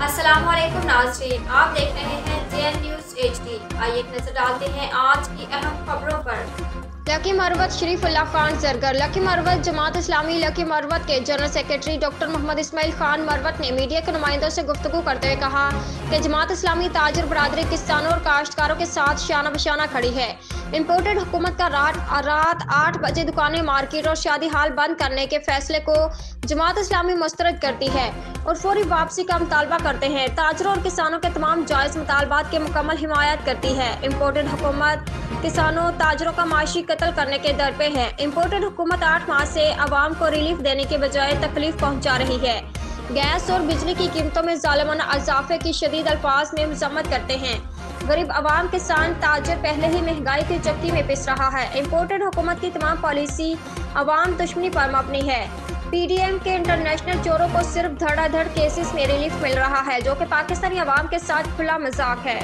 अस्सलामुअलैकुम नाज़रीन, आप देख रहे हैं JN न्यूज़ HD। आइए एक नजर डालते हैं आज की अहम खबरों पर। लकी मरवत शरीफुल्लाह खान जरगर। लकी मरवत जमात इस्लामी लकी मरवत के general secretary doctor Mohammad Ismail Khan Marwat ने मीडिया के नुमाइंदों से गुफ्तगू करते हुए कहा कि जमात इस्लामी ताजर बरादरी किसानों और काश्तकारों के साथ शाना बशाना खड़ी है। इम्पोर्टेड हुकूमत का रात 8 बजे दुकानें, मार्केट और शादी हाल बंद करने के फैसले को जमात इस्लामी मुस्तरद करती है और फौरी वापसी का मुतालबा करते हैं। ताजरों और किसानों के तमाम जायज़ मुतालबात की मुकम्मल हिमायत करती है। इम्पोर्टेड हुकूमत किसानों ताजरों का माशी कत्ल करने के दर पे है। इम्पोर्टेड हुकूमत 8 माह से अवाम को रिलीफ देने के बजाय तकलीफ पहुंचा रही है। गैस और बिजली की कीमतों में जालिमाना इजाफे की शदीद अल्फाज में मजम्मत करते हैं। गरीब अवाम, किसान, ताजर पहले ही महंगाई की चक्की में पिस रहा है। इम्पोर्टेड हुकूमत की तमाम पॉलिसी अवाम दुश्मनी पर मबनी है। PDM के इंटरनेशनल चोरों को सिर्फ धड़ाधड़ केसेस में रिलीफ मिल रहा है, जो कि पाकिस्तानी अवाम के साथ खुला मजाक है।